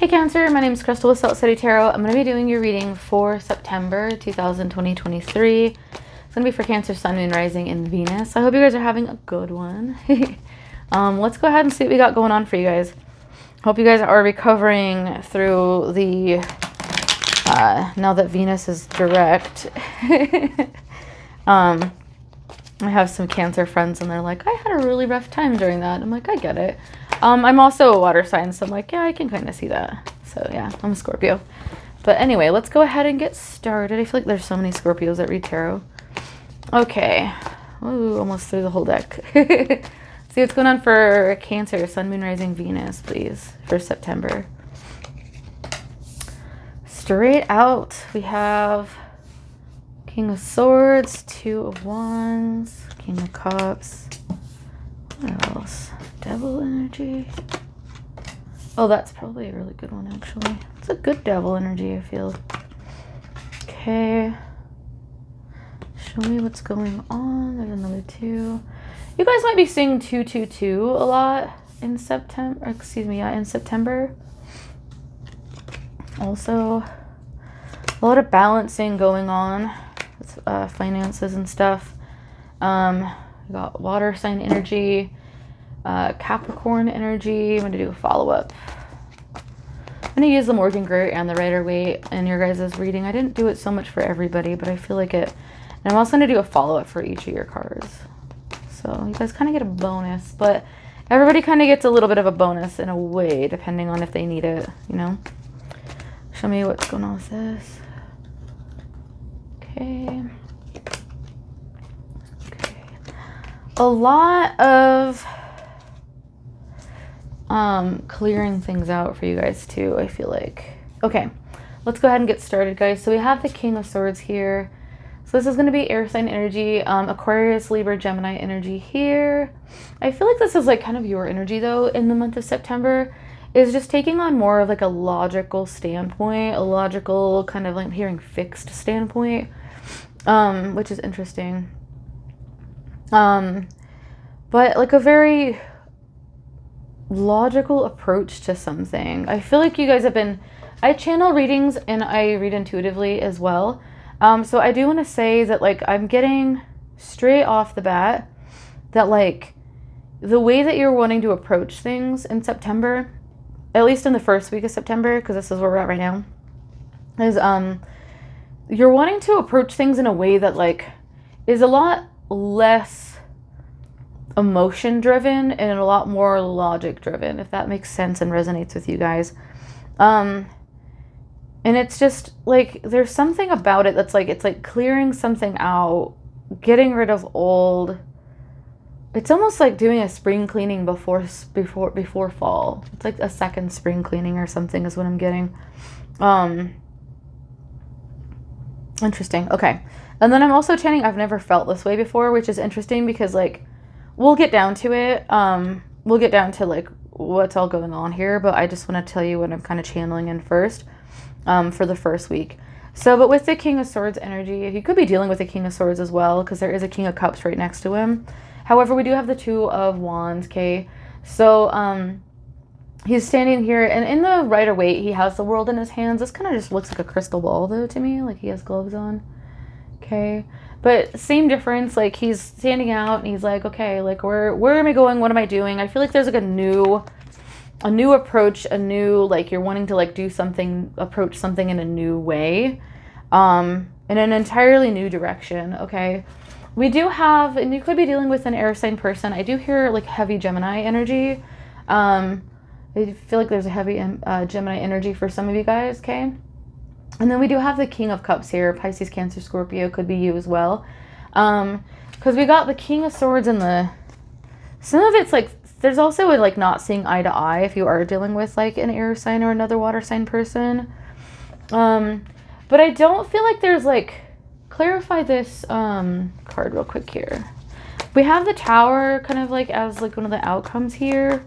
Hey Cancer, my name is Crystal with Salt City Tarot. I'm going to be doing your reading for September 2023. It's going to be for Cancer, Sun, Moon, Rising, and Venus. I hope you guys are having a good one. Let's go ahead and see what we got going on for you guys. Hope you guys are recovering through the, now that Venus is direct. I have some Cancer friends and they're like, I had a really rough time during that. I'm like, I get it. I'm also a water sign, so I'm like, yeah, I can kind of see that. So yeah, I'm a Scorpio. But anyway, let's go ahead and get started. I feel like there's so many Scorpios that read tarot. Okay. Ooh, almost threw the whole deck. See what's going on for Cancer, Sun, Moon, Rising, Venus, please, for September. Straight out, we have King of Swords, Two of Wands, King of Cups. What else? Devil energy. Oh, that's probably a really good one, actually. It's a good devil energy, I feel. Okay. Show me what's going on. There's another two. You guys might be seeing 222 a lot in September. Excuse me, yeah, in September. Also, a lot of balancing going on with finances and stuff. We got water sign energy. Capricorn energy. I'm going to do a follow-up. I'm going to use the Morgan Greer and the Rider-Waite in your guys' reading. I didn't do it so much for everybody, but I feel like it. And I'm also going to do a follow-up for each of your cards. So you guys kind of get a bonus, but everybody kind of gets a little bit of a bonus in a way, depending on if they need it, you know? Show me what's going on with this. Okay. A lot of clearing things out for you guys too, I feel like. Okay, let's go ahead and get started, guys. So we have the King of Swords here. So this is going to be air sign energy, Aquarius, Libra, Gemini energy here. I feel like this is like kind of your energy though in the month of September, is just taking on more of like a logical standpoint, a logical kind of like hearing fixed standpoint, which is interesting. But like a very logical approach to something. I feel like you guys have been, I channel readings and I read intuitively as well. So I do want to say that like I'm getting straight off the bat that like the way that you're wanting to approach things in September, at least in the first week of September, because this is where we're at right now, is you're wanting to approach things in a way that like is a lot less emotion driven and a lot more logic driven, if that makes sense and resonates with you guys. And it's just like there's something about it that's like it's like clearing something out, getting rid of old. It's almost like doing a spring cleaning before fall. It's like a second spring cleaning or something is what I'm getting. Interesting. Okay. And then I'm also chanting I've never felt this way before, which is interesting because like we'll get down to it. We'll get down to like what's all going on here, but I just want to tell you what I'm kind of channeling in first, for the first week. So, but with the King of Swords energy, you could be dealing with the King of Swords as well, because there is a King of Cups right next to him. However, we do have the Two of Wands, okay? So, he's standing here, and in the Rider-Waite, he has the world in his hands. This kind of just looks like a crystal ball, though, to me, like he has gloves on, okay? But same difference, like he's standing out and he's like, okay, like where am I going? What am I doing? I feel like there's like a new approach, a new, like you're wanting to like do something, approach something in a new way, in an entirely new direction, okay? We do have, and you could be dealing with an air sign person. I do hear like heavy Gemini energy. I feel like there's a heavy Gemini energy for some of you guys, okay? And then we do have the King of Cups here. Pisces, Cancer, Scorpio could be you as well. Because we got the King of Swords and the... Some of it's like... There's also a, like not seeing eye to eye if you are dealing with like an air sign or another water sign person. But I don't feel like there's like... Clarify this card real quick here. We have the Tower kind of like as like one of the outcomes here.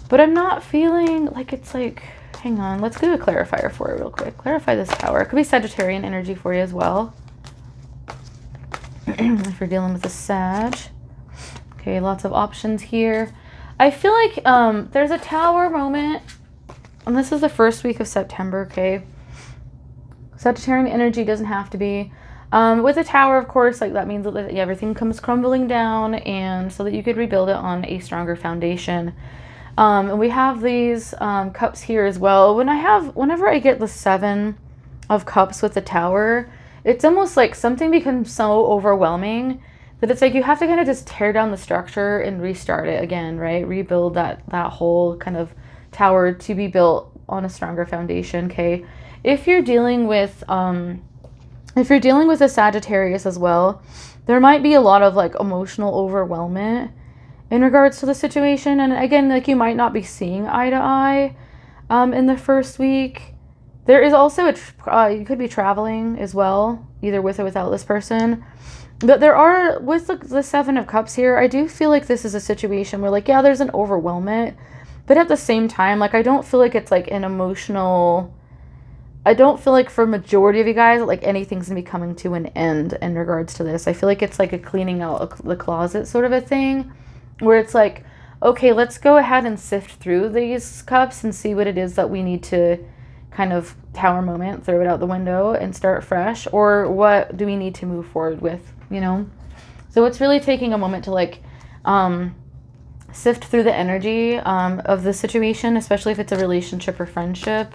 But I'm not feeling like it's like... Hang on, let's do a clarifier for it real quick. Clarify this Tower. It could be Sagittarian energy for you as well. If you're dealing with a Sag. Okay, lots of options here. I feel like there's a Tower moment and this is the first week of September, okay? Sagittarian energy doesn't have to be. With a tower, of course, like that means that everything comes crumbling down, and so that you could rebuild it on a stronger foundation. And we have these cups here as well. Whenever I get the 7 of cups with the tower, it's almost like something becomes so overwhelming that it's like you have to kind of just tear down the structure and restart it again, right? Rebuild that whole kind of tower to be built on a stronger foundation, okay? If you're dealing with a Sagittarius as well, there might be a lot of like emotional overwhelmment in regards to the situation. And again, like you might not be seeing eye to eye in the first week. There is also you could be traveling as well, either with or without this person. But there are, with the 7 of Cups here, I do feel like this is a situation where, like, yeah, there's an overwhelmment. But at the same time, like, I don't feel like it's, like, an emotional... I don't feel like for majority of you guys, like, anything's going to be coming to an end in regards to this. I feel like it's, like, a cleaning out the closet sort of a thing. Where it's like, okay, let's go ahead and sift through these cups and see what it is that we need to kind of tower moment, throw it out the window and start fresh, or what do we need to move forward with, you know? So it's really taking a moment to like sift through the energy of the situation, especially if it's a relationship or friendship,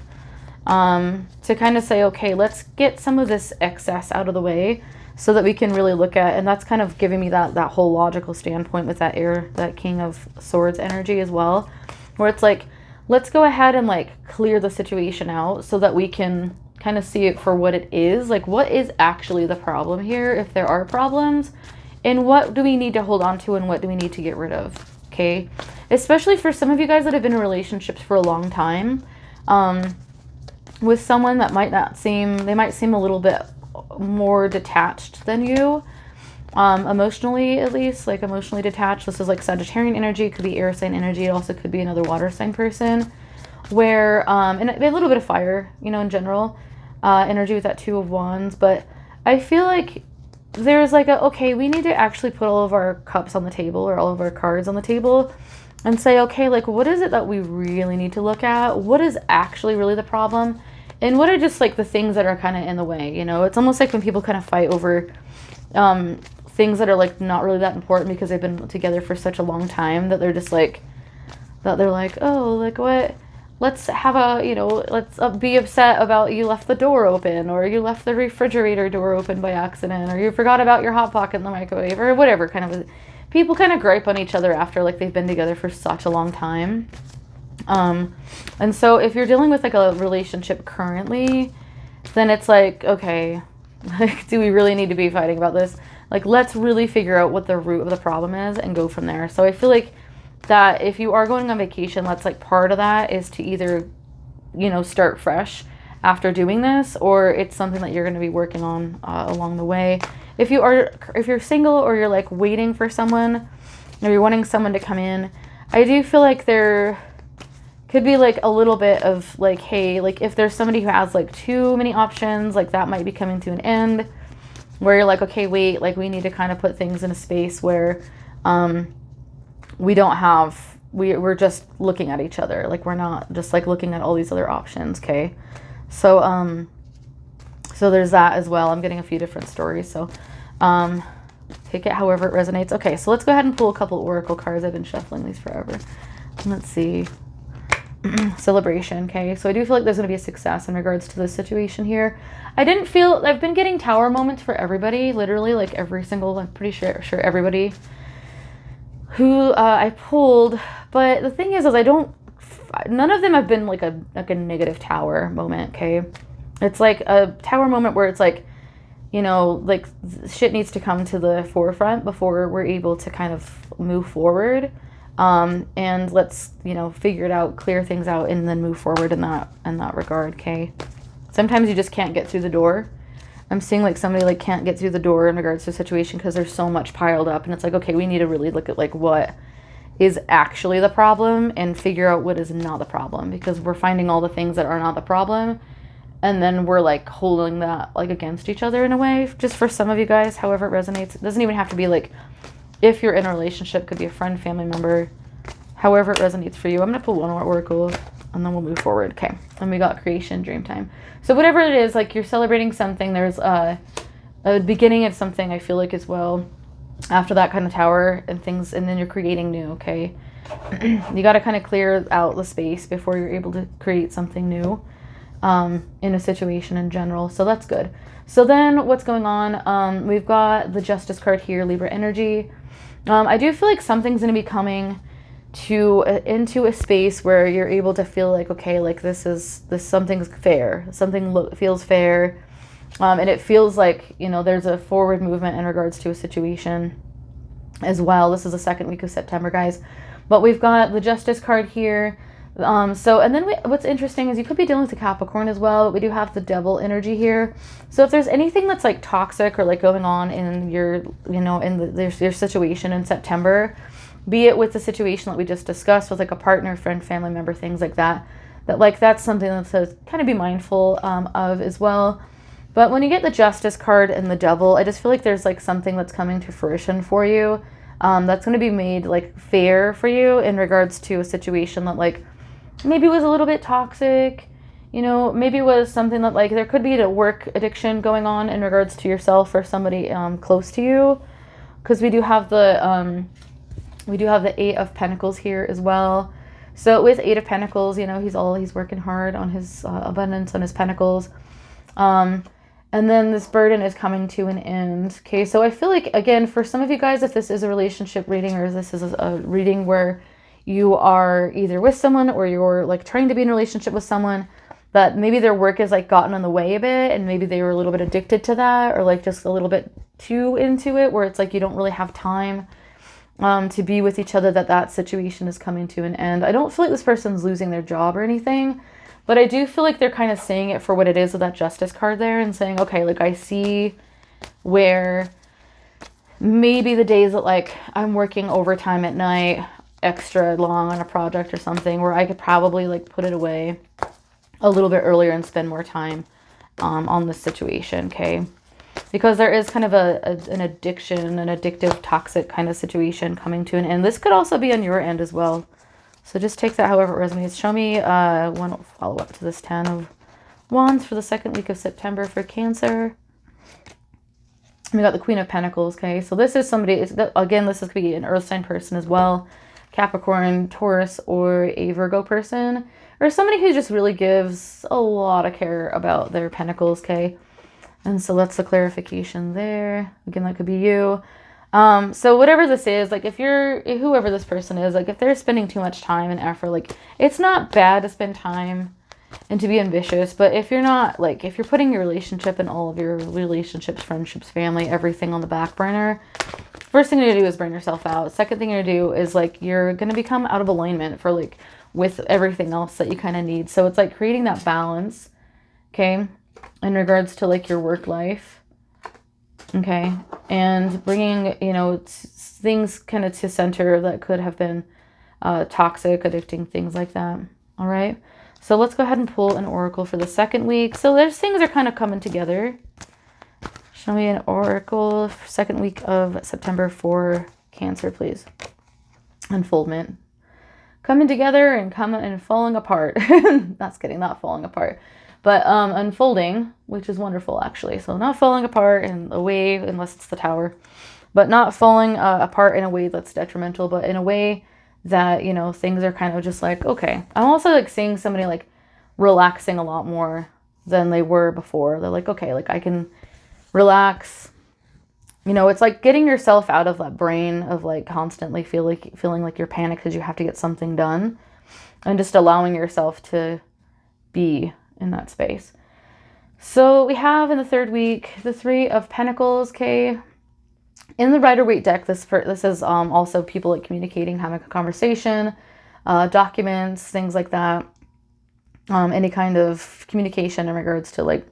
to kind of say, okay, let's get some of this excess out of the way so that we can really look at, and that's kind of giving me that whole logical standpoint with that King of Swords energy as well, where it's like, let's go ahead and like clear the situation out so that we can kind of see it for what it is. Like, what is actually the problem here, if there are problems, and what do we need to hold on to and what do we need to get rid of, okay? Especially for some of you guys that have been in relationships for a long time, with someone that they might seem a little bit more detached than you, emotionally, at least, like emotionally detached. This is like Sagittarian energy, it could be air sign energy, it also could be another water sign person, where and a little bit of fire, you know, in general, energy with that 2 of Wands. But I feel like there's like okay, we need to actually put all of our cups on the table, or all of our cards on the table, and say, okay, like, what is it that we really need to look at? What is actually really the problem? And what are just like the things that are kind of in the way, you know? It's almost like when people kind of fight over things that are like not really that important because they've been together for such a long time, that they're just like, oh, like, what? Let's have let's be upset about you left the door open, or you left the refrigerator door open by accident, or you forgot about your Hot Pocket in the microwave, or whatever kind of. People kind of gripe on each other after like they've been together for such a long time. And so if you're dealing with like a relationship currently, then it's like, okay, like, do we really need to be fighting about this? Like, let's really figure out what the root of the problem is and go from there. So I feel like that if you are going on vacation, that's like part of that is to either, you know, start fresh after doing this, or it's something that you're going to be working on along the way. If you're single, or you're like waiting for someone, or you're wanting someone to come in, I do feel like there could be like a little bit of like, hey, like if there's somebody who has like too many options, like that might be coming to an end, where you're like, okay, wait, like we need to kind of put things in a space where we're just looking at each other, like we're not just like looking at all these other options, okay? So so there's that as well. I'm getting a few different stories, so take it however it resonates. Okay, so let's go ahead and pull a couple oracle cards. I've been shuffling these forever. Let's see. Celebration, okay? So I do feel like there's going to be a success in regards to this situation here. I've been getting tower moments for everybody, literally like every single, I'm pretty sure everybody who I pulled. But the thing is none of them have been like a negative tower moment, okay? It's like a tower moment where it's like, you know, like shit needs to come to the forefront before we're able to kind of move forward. And let's, you know, figure it out, clear things out, and then move forward in that regard, okay? Sometimes you just can't get through the door. I'm seeing like somebody like can't get through the door in regards to a situation because there's so much piled up, and it's like, okay, we need to really look at like what is actually the problem and figure out what is not the problem, because we're finding all the things that are not the problem, and then we're like holding that like against each other in a way. Just for some of you guys, however it resonates. It doesn't even have to be like, if you're in a relationship, could be a friend, family member, however it resonates for you. I'm going to pull one more oracle. and then we'll move forward. Okay. And we got creation, dream time. So whatever it is, like you're celebrating something, there's a beginning of something, I feel like, as well. After that kind of tower and things, and then you're creating new, okay? You got to kind of clear out the space before you're able to create something new in a situation in general. So that's good. So then what's going on? We've got the Justice card here, Libra energy. I do feel like something's going to be coming into a space where you're able to feel like, okay, like this something's fair. Something feels fair. And it feels like, you know, there's a forward movement in regards to a situation as well. This is the second week of September, guys. But we've got the Justice card here. And then what's interesting is you could be dealing with the Capricorn as well, but we do have the Devil energy here. So if there's anything that's like toxic or like going on in your, you know, your situation in September, be it with the situation that we just discussed with like a partner, friend, family member, things like that, that's something that says kind of be mindful of as well. But when you get the Justice card and the Devil, I just feel like there's like something that's coming to fruition for you. That's going to be made like fair for you in regards to a situation that like maybe was a little bit toxic, you know, maybe was something that like there could be a work addiction going on in regards to yourself or somebody close to you, because we do have the Eight of Pentacles here as well. So with Eight of Pentacles, you know, he's working hard on his abundance, on his pentacles. And then this burden is coming to an end. Okay, so I feel like, again, for some of you guys, if this is a relationship reading or this is a reading where you are either with someone or you're like trying to be in a relationship with someone, that maybe their work has like gotten in the way a bit and maybe they were a little bit addicted to that or like just a little bit too into it, where it's like you don't really have time to be with each other, that situation is coming to an end. I don't feel like this person's losing their job or anything, but I do feel like they're kind of saying it for what it is with that Justice card there and saying, okay, like I see where maybe the days that like I'm working overtime at night, extra long on a project or something, where I could probably like put it away a little bit earlier and spend more time on this situation, okay? Because there is kind of an addiction, an addictive, toxic kind of situation coming to an end. This could also be on your end as well. So just take that however it resonates. Show me one follow-up to this 10 of Wands for the second week of September for Cancer. We got the Queen of Pentacles, okay? So this is somebody, again, this could be an earth sign person as well. Capricorn, Taurus, or a Virgo person. Or somebody who just really gives a lot of care about their pentacles, okay? And so that's the clarification there. Again, that could be you. So whatever this is, like whoever this person is, like if they're spending too much time and effort, like it's not bad to spend time and to be ambitious, but if you're not, like if you're putting your relationship and all of your relationships, friendships, family, everything on the back burner, first thing you're gonna do is burn yourself out. Second thing you're gonna do is like you're gonna become out of alignment for like with everything else that you kind of need. So it's like creating that balance, okay, in regards to like your work life. Okay, and bringing, you know, things kind of to center that could have been toxic, addicting, things like that. All right, so let's go ahead and pull an oracle for the second week. So there's things are kind of coming together. Show me an oracle for second week of September for Cancer, please. Unfoldment. Coming together and coming and falling apart. That's kidding, not falling apart. But unfolding, which is wonderful, actually. So not falling apart in a way, unless it's the tower, but not falling apart in a way that's detrimental, but in a way that, you know, things are kind of just like, okay. I'm also like seeing somebody like relaxing a lot more than they were before. They're like, okay, like I can relax. You know, it's like getting yourself out of that brain of like constantly feeling like you're panicked because you have to get something done, and just allowing yourself to be in that space. So we have in the third week the Three of Pentacles, okay? In the Rider-Waite deck, this is also people like communicating, having a conversation, documents, things like that. Any kind of communication in regards to like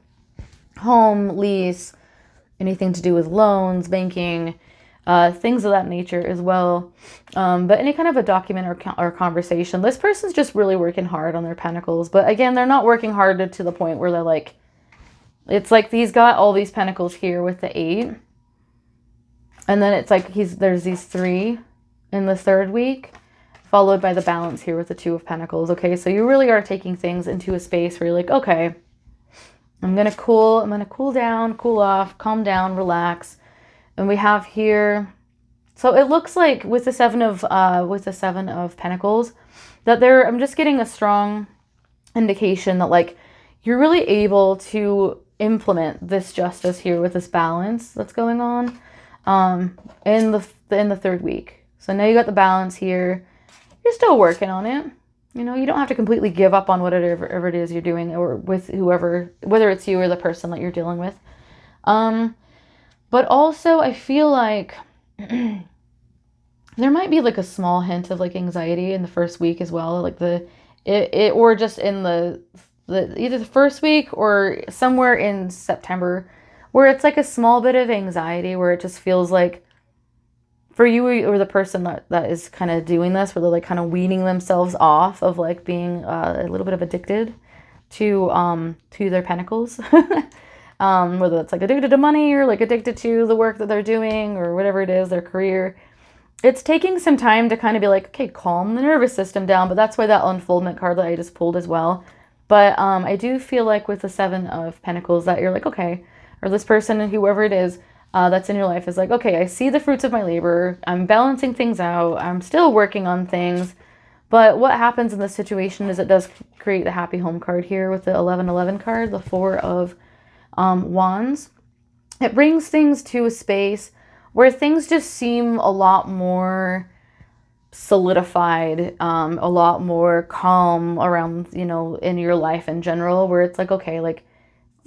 home, lease, anything to do with loans, banking, things of that nature as well. But any kind of a document or conversation. This person's just really working hard on their pentacles. But again, they're not working hard to the point where they're like, it's like he's got all these pentacles here with the 8. And then it's like there's these 3 in the third week followed by the balance here with the Two of Pentacles. Okay, so you really are taking things into a space where you're like, okay, I'm gonna cool down, cool off, calm down, relax. And we have here, so it looks like with the Seven of Pentacles, that I'm just getting a strong indication that like you're really able to implement this justice here with this balance that's going on in the third week. So now you got the balance here. You're still working on it. You know, you don't have to completely give up on whatever it is you're doing, or with whoever, whether it's you or the person that you're dealing with. But also I feel like there might be like a small hint of like anxiety in the first week as well, like or just in the either the first week or somewhere in September, where it's like a small bit of anxiety, where it just feels like for you or the person that is kind of doing this, where they're like kind of weaning themselves off of like being a little bit of addicted to their pentacles. Whether it's like addicted to money or like addicted to the work that they're doing or whatever it is, their career. It's taking some time to kind of be like, okay, calm the nervous system down. But that's why that unfoldment card that I just pulled as well. But I do feel like with the Seven of Pentacles that you're like, okay, or this person and whoever it is that's in your life is like, okay, I see the fruits of my labor. I'm balancing things out. I'm still working on things. But what happens in this situation is it does create the happy home card here with the 1111 card, the Four of Wands. It brings things to a space where things just seem a lot more solidified, a lot more calm around, you know, in your life in general, where it's like, okay, like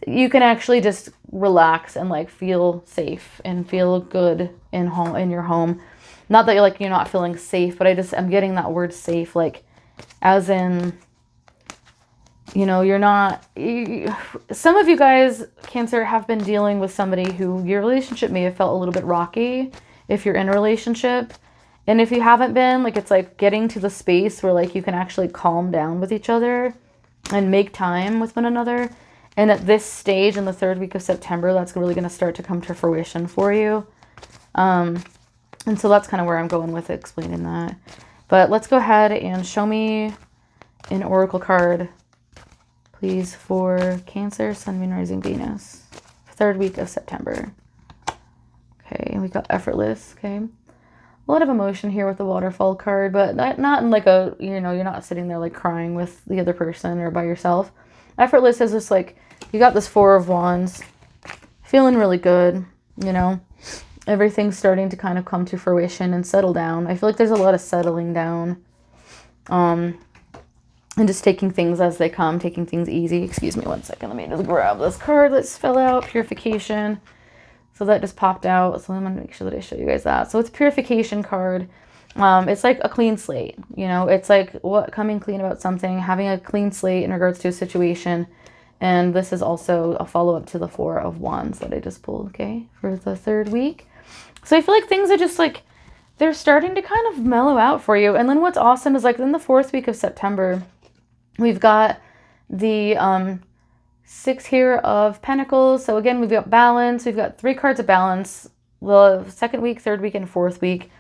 you can actually just relax and like feel safe and feel good in your home. Not that you're not feeling safe, but I'm getting that word safe, like as in, you know, some of you guys, Cancer, have been dealing with somebody who your relationship may have felt a little bit rocky if you're in a relationship. And if you haven't been, like, it's like getting to the space where like you can actually calm down with each other and make time with one another. And at this stage in the third week of September, that's really going to start to come to fruition for you. And so that's kind of where I'm going with explaining that. But let's go ahead and show me an oracle card, please, for Cancer, Sun, Moon, Rising, Venus. Third week of September. Okay, we got effortless. Okay. A lot of emotion here with the waterfall card, but not in like a, you know, you're not sitting there like crying with the other person or by yourself. Effortless is just like, you got this Four of Wands, feeling really good, you know. Everything's starting to kind of come to fruition and settle down. I feel like there's a lot of settling down. And just taking things as they come, taking things easy. Excuse me one second. Let me just grab this card that fell out. Purification. So that just popped out. So I'm going to make sure that I show you guys that. So it's Purification card. It's like a clean slate. You know, it's like coming clean about something, having a clean slate in regards to a situation. And this is also a follow-up to the Four of Wands that I just pulled, okay, for the third week. So I feel like things are just like, they're starting to kind of mellow out for you. And then what's awesome is like in the fourth week of September, we've got the Six here of Pentacles. So again, we've got balance. We've got 3 cards of balance, the second week, third week, and fourth week.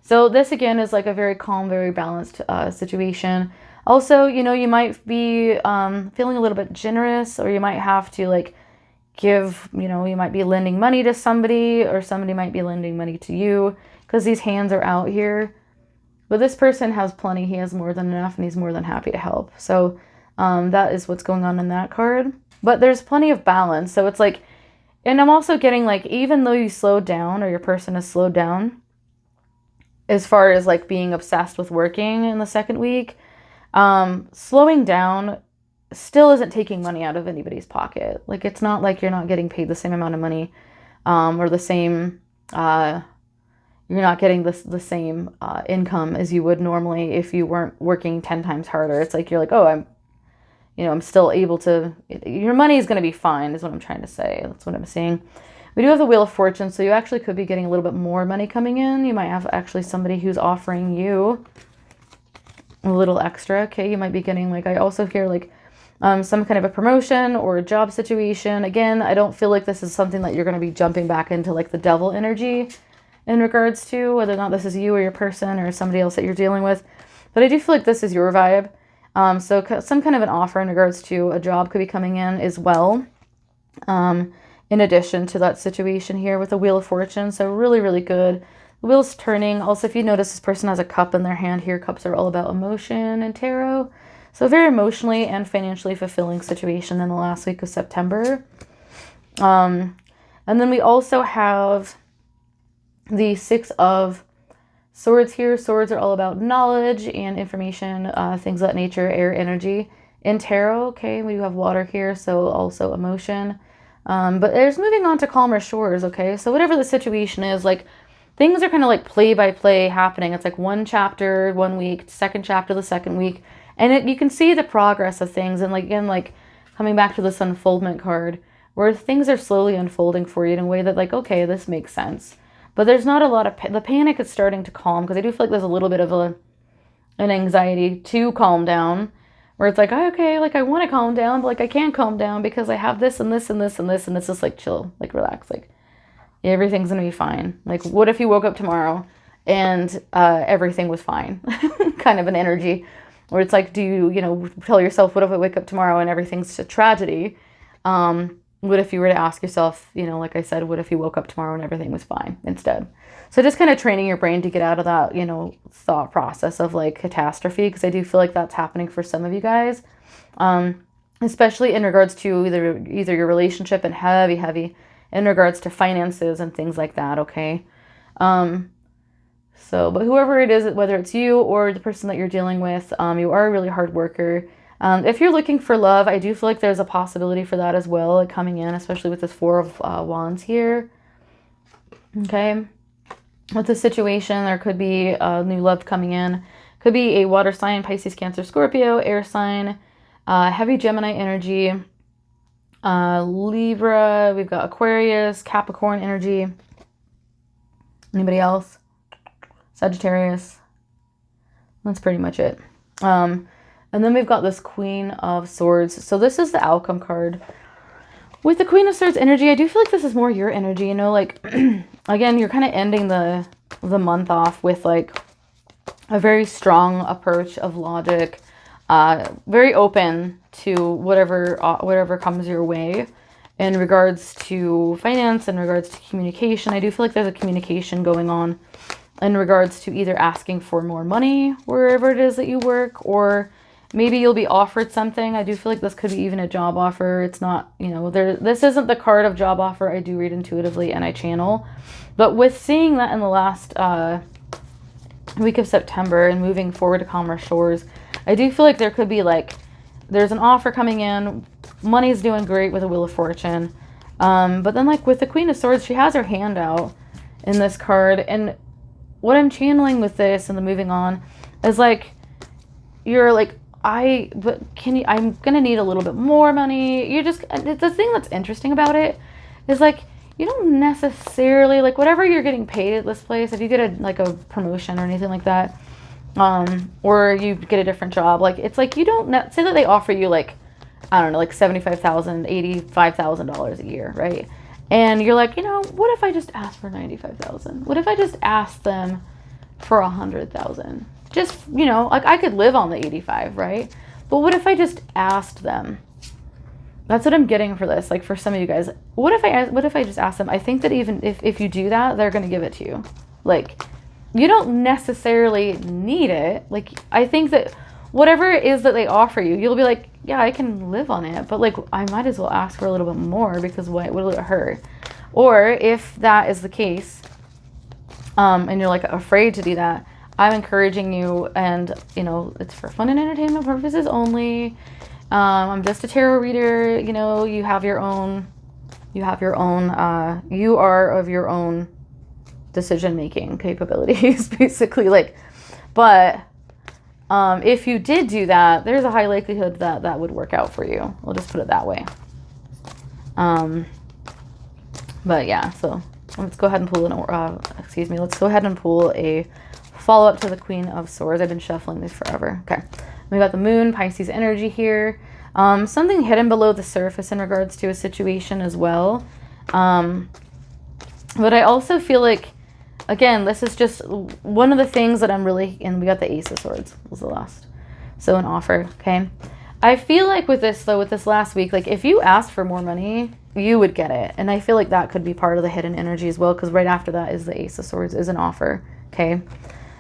So this again is like a very calm, very balanced situation. Also, you know, you might be feeling a little bit generous, or you might have to like give, you know, you might be lending money to somebody, or somebody might be lending money to you, because these hands are out here. But this person has plenty. He has more than enough, and he's more than happy to help. So that is what's going on in that card. But there's plenty of balance. So it's like, and I'm also getting like, even though you slowed down, or your person has slowed down as far as like being obsessed with working in the second week, slowing down still isn't taking money out of anybody's pocket. Like, it's not like you're not getting paid the same amount of money, or the same, you're not getting the same income as you would normally if you weren't working 10 times harder. It's like, you're like, oh, I'm still able to, your money is going to be fine, is what I'm trying to say. That's what I'm seeing. We do have the Wheel of Fortune, so you actually could be getting a little bit more money coming in. You might have actually somebody who's offering you a little extra. Okay, you might be getting, like, I also hear like some kind of a promotion or a job situation. Again, I don't feel like this is something that you're going to be jumping back into like the devil energy in regards to, whether or not this is you or your person or somebody else that you're dealing with. But I do feel like this is your vibe. So some kind of an offer in regards to a job could be coming in as well. In addition to that situation here with the Wheel of Fortune. So really, really good. The wheel's turning. Also, if you notice, this person has a cup in their hand here. Cups are all about emotion and tarot. So very emotionally and financially fulfilling situation in the last week of September. And then we also have the Six of Swords here. Swords are all about knowledge and information, things of that nature, air energy. In tarot, okay, we have water here, so also emotion. But there's moving on to calmer shores, okay? So whatever the situation is, like, things are kind of like play by play happening. It's like one chapter, 1 week, second chapter, the second week. And you can see the progress of things. And like, again, like coming back to this unfoldment card, where things are slowly unfolding for you in a way that like, okay, this makes sense. But there's not a lot of, the panic is starting to calm, because I do feel like there's a little bit of an anxiety to calm down, where it's like, okay, like I want to calm down, but like I can't calm down because I have this and this and this and this. And it's just like, chill, like relax, like everything's going to be fine. Like, what if you woke up tomorrow and everything was fine? Kind of an energy. Or it's like, do you, tell yourself, what if I wake up tomorrow and everything's a tragedy? What if you were to ask yourself, like I said, what if you woke up tomorrow and everything was fine instead? So just kind of training your brain to get out of that, thought process of like catastrophe, because I do feel like that's happening for some of you guys, especially in regards to either your relationship and heavy in regards to finances and things like that, okay? But whoever it is, whether it's you or the person that you're dealing with, you are a really hard worker. If you're looking for love, I do feel like there's a possibility for that as well, like coming in, especially with this Four of Wands here. Okay. With this situation, there could be new love coming in. Could be a water sign, Pisces, Cancer, Scorpio, air sign, heavy Gemini energy, Libra, we've got Aquarius, Capricorn energy. Anybody else? Sagittarius. That's pretty much it. And then we've got this Queen of Swords. So this is the outcome card. With the Queen of Swords energy, I do feel like this is more your energy, like, again, you're kind of ending the month off with like a very strong approach of logic, very open to whatever comes your way in regards to finance, in regards to communication. I do feel like there's a communication going on in regards to either asking for more money wherever it is that you work, or maybe you'll be offered something. I do feel like this could be even a job offer. It's not, this isn't the card of job offer. I do read intuitively and I channel. But with seeing that in the last week of September and moving forward to calmer shores, I do feel like there could be like, there's an offer coming in. Money's doing great with a Wheel of Fortune. But then like with the Queen of Swords, she has her hand out in this card. And what I'm channeling with this and the moving on is like, you're like, I'm gonna need a little bit more money. The thing that's interesting about it is like, you don't necessarily, like, whatever you're getting paid at this place, if you get a promotion or anything like that, or you get a different job, like, it's like, you don't say that they offer you like, I don't know, like $75,000, $85,000 a year, right? And you're like, what if I just asked for $95,000? What if I just asked them for $100,000? Just, like, I could live on the 85, right? But what if I just asked them? That's what I'm getting for this. Like, for some of you guys, what if I just ask them? I think that even if you do that, they're going to give it to you. Like, you don't necessarily need it. Like, I think that whatever it is that they offer you, you'll be like, yeah, I can live on it. But, like, I might as well ask for a little bit more, because what will it hurt? Or if that is the case, and you're, like, afraid to do that, I'm encouraging you, and, it's for fun and entertainment purposes only. I'm just a tarot reader. You have your own, you are of your own decision-making capabilities, basically. Like, but, if you did do that, there's a high likelihood that that would work out for you. We'll just put it that way. But yeah, so let's go ahead and pull let's go ahead and pull a follow-up to the Queen of Swords. I've been shuffling this forever. Okay. We got the Moon, Pisces energy here. Something hidden below the surface in regards to a situation as well. But I also feel like again, this is just one of the things that I'm really, and we got the Ace of Swords was the last. So an offer, okay? I feel like with this, though, with this last week, like if you asked for more money, you would get it. And I feel like that could be part of the hidden energy as well, because right after that is the Ace of Swords, is an offer, okay?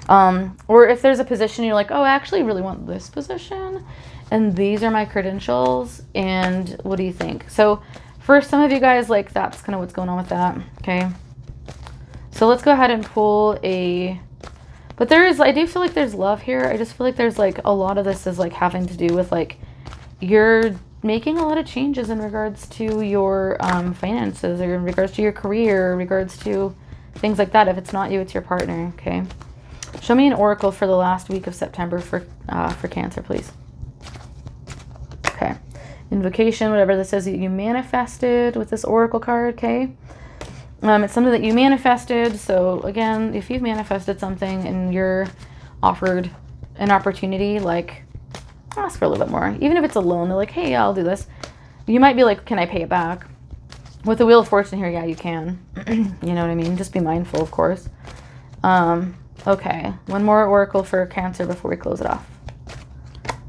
Or if there's a position you're like, oh, I actually really want this position, and these are my credentials, and what do you think? So for some of you guys, like that's kind of what's going on with that, okay? So let's go ahead and pull a... But I do feel like there's love here. I just feel like there's like a lot of this is like having to do with like you're making a lot of changes in regards to your finances, or in regards to your career, or in regards to things like that. If it's not you, it's your partner, okay? Show me an oracle for the last week of September for Cancer, please. Okay. Invocation, whatever this is that you manifested with this oracle card, okay? It's something that you manifested. So again, if you've manifested something and you're offered an opportunity, like ask for a little bit more. Even if it's a loan, they're like, hey, yeah, I'll do this. You might be like, can I pay it back? With the Wheel of Fortune here, yeah, you can. You know what I mean? Just be mindful, of course. Okay, one more oracle for Cancer before we close it off.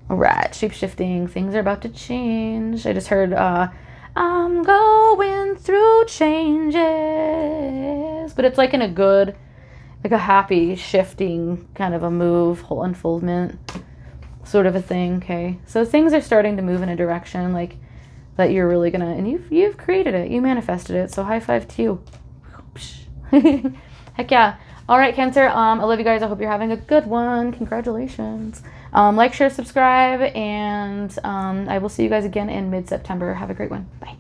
All right, shape-shifting. Things are about to change. I just heard, I'm going through changes. But it's like in a good, like a happy, shifting kind of a move, whole unfoldment sort of a thing, okay? So things are starting to move in a direction like that you're really gonna, and you've created it. You manifested it. So high five to you. Heck yeah. All right, Cancer. I love you guys. I hope you're having a good one. Congratulations. Like, share, subscribe, and I will see you guys again in mid-September. Have a great one. Bye.